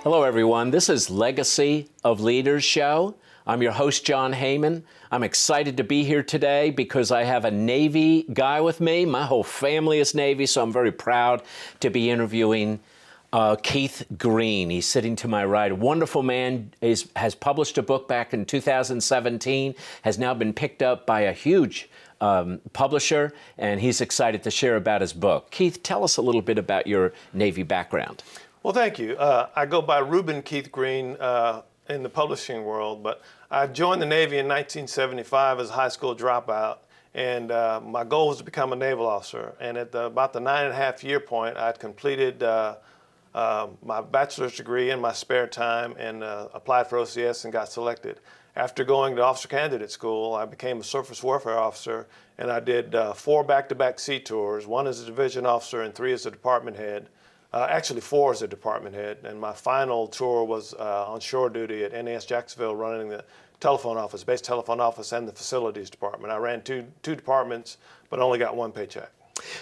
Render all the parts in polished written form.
Hello, everyone. This is Legacy of Leaders show. I'm your host, Jon Heymann. I'm excited to be here today because I have a Navy guy with me. My whole family is Navy, so I'm very proud to be interviewing Keith Green. He's sitting to my right. A wonderful man, has published a book back in 2017, has now been picked up by a huge publisher, and he's excited to share about his book. Keith, tell us a little bit about your Navy background. Well, thank you. I go by Reuben Keith Green in the publishing world, but I joined the Navy in 1975 as a high school dropout, and my goal was to become a naval officer. And at about the 9.5-year point, I'd completed my bachelor's degree in my spare time and applied for OCS and got selected. After going to officer candidate school, I became a surface warfare officer, and I did 4 back-to-back sea tours, 1 as a division officer and 3 as a department head. Actually 4 as a department head, and my final tour was on shore duty at NAS Jacksonville, running the telephone office, base telephone office, and the facilities department. I ran two departments, but only got 1 paycheck.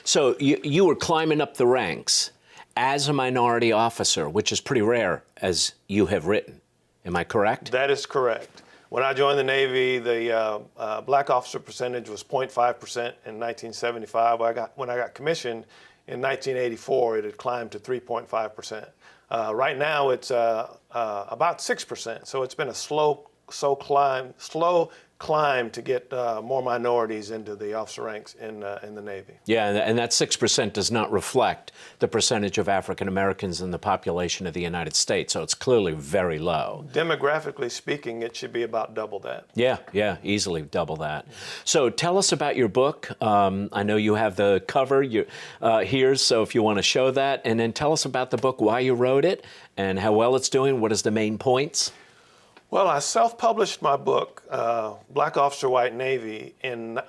So you were climbing up the ranks as a minority officer, which is pretty rare, as you have written. Am I correct? That is correct. When I joined the Navy, the black officer percentage was 0.5% in 1975. When I got commissioned in 1984, it had climbed to 3.5%. Right now, it's about 6%. So it's been a slow climb to get more minorities into the officer ranks in the Navy. Yeah, and that 6% does not reflect the percentage of African Americans in the population of the United States, so it's clearly very low. Demographically speaking, it should be about double that. Yeah, easily double that. So tell us about your book. I know you have the cover here, so if you want to show that, and then tell us about the book, why you wrote it, and how well it's doing. What is the main points? Well, I self-published my book, Black Officer, White Navy, in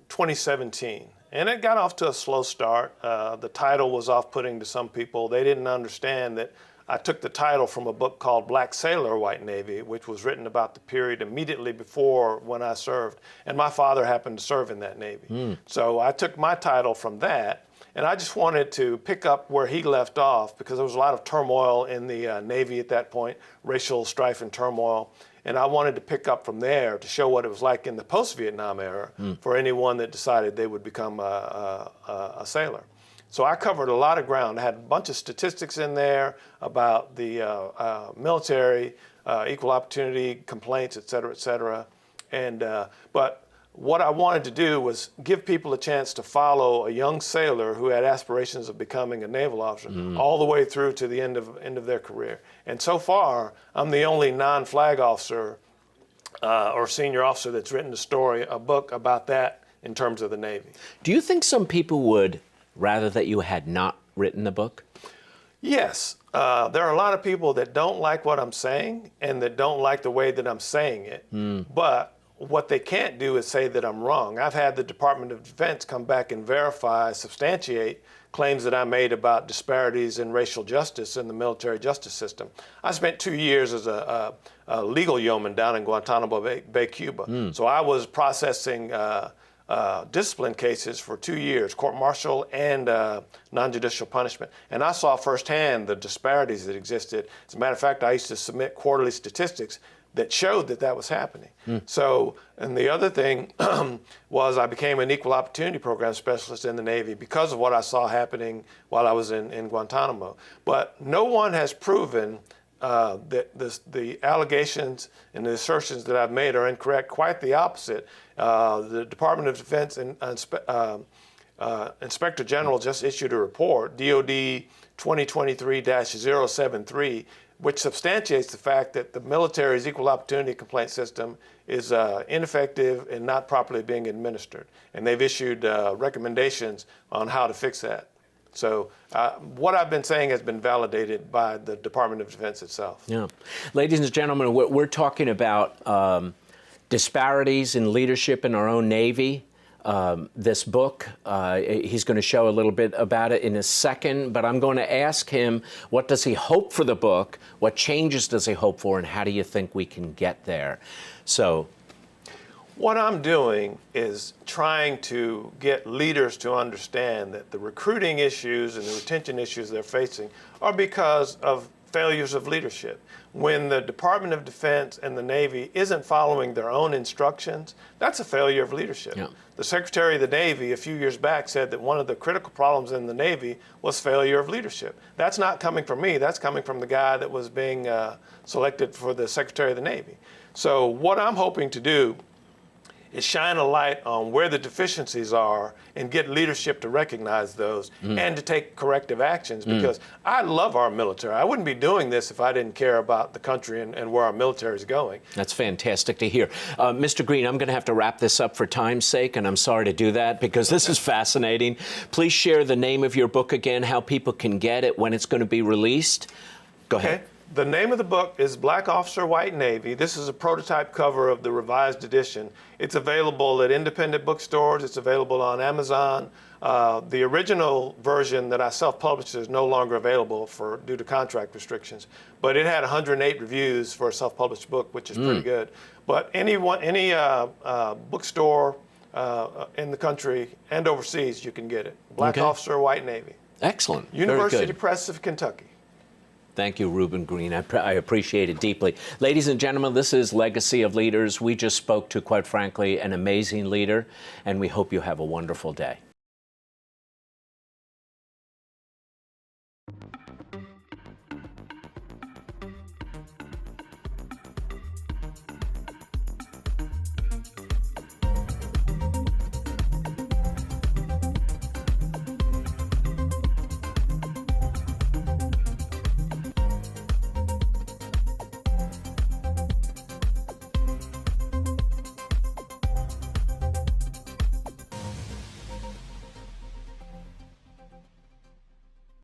2017. And it got off to a slow start. The title was off-putting to some people. They didn't understand that I took the title from a book called Black Sailor, White Navy, which was written about the period immediately before when I served. And my father happened to serve in that Navy. So I took my title from that. And I just wanted to pick up where he left off because there was a lot of turmoil in the Navy at that point, racial strife and turmoil. And I wanted to pick up from there to show what it was like in the post-Vietnam era for anyone that decided they would become a sailor. So I covered a lot of ground. I had a bunch of statistics in there about the military, equal opportunity complaints, et cetera, et cetera. And, but what I wanted to do was give people a chance to follow a young sailor who had aspirations of becoming a naval officer all the way through to the end of their career. And so far, I'm the only non-flag officer or senior officer that's written a book about that in terms of the Navy. Do you think some people would rather that you had not written the book? Yes. There are a lot of people that don't like what I'm saying and that don't like the way that I'm saying it. But what they can't do is say that I'm wrong. I've had the Department of Defense come back and substantiate claims that I made about disparities in racial justice in the military justice system. I spent 2 years as a legal yeoman down in Guantanamo Bay, Cuba. So I was processing discipline cases for 2 years, court-martial and non-judicial punishment. And I saw firsthand the disparities that existed. As a matter of fact, I used to submit quarterly statistics that showed that was happening. So, and the other thing was I became an equal opportunity program specialist in the Navy because of what I saw happening while I was in Guantanamo. But no one has proven that the allegations and the assertions that I've made are incorrect. Quite the opposite. The Department of Defense and Inspector General just issued a report, DOD 2023-073, which substantiates the fact that the military's equal opportunity complaint system is ineffective and not properly being administered. And they've issued recommendations on how to fix that. So what I've been saying has been validated by the Department of Defense itself. Yeah. Ladies and gentlemen, we're talking about disparities in leadership in our own Navy. This book, he's going to show a little bit about it in a second, but I'm going to ask him, what does he hope for the book? What changes does he hope for, and how do you think we can get there? So, what I'm doing is trying to get leaders to understand that the recruiting issues and the retention issues they're facing are because of failures of leadership. When the Department of Defense and the Navy isn't following their own instructions, that's a failure of leadership. Yeah. The Secretary of the Navy a few years back said that one of the critical problems in the Navy was failure of leadership. That's not coming from me. That's coming from the guy that was being selected for the Secretary of the Navy. So what I'm hoping to do is shine a light on where the deficiencies are and get leadership to recognize those and to take corrective actions, because I love our military. I wouldn't be doing this if I didn't care about the country and where our military is going. That's fantastic to hear. Mr. Green, I'm going to have to wrap this up for time's sake, and I'm sorry to do that because this is fascinating. Please share the name of your book again, how people can get it, when it's going to be released. Go ahead. Okay. The name of the book is Black Officer, White Navy. This is a prototype cover of the revised edition. It's available at independent bookstores. It's available on Amazon. The original version that I self-published is no longer available due to contract restrictions, but it had 108 reviews for a self-published book, which is pretty good. But any bookstore in the country and overseas, you can get it. Black Officer, White Navy. Excellent. University Press of Kentucky. Thank you, Reuben Green. I appreciate it deeply. Ladies and gentlemen, this is Legacy of Leaders. We just spoke to, quite frankly, an amazing leader, and we hope you have a wonderful day.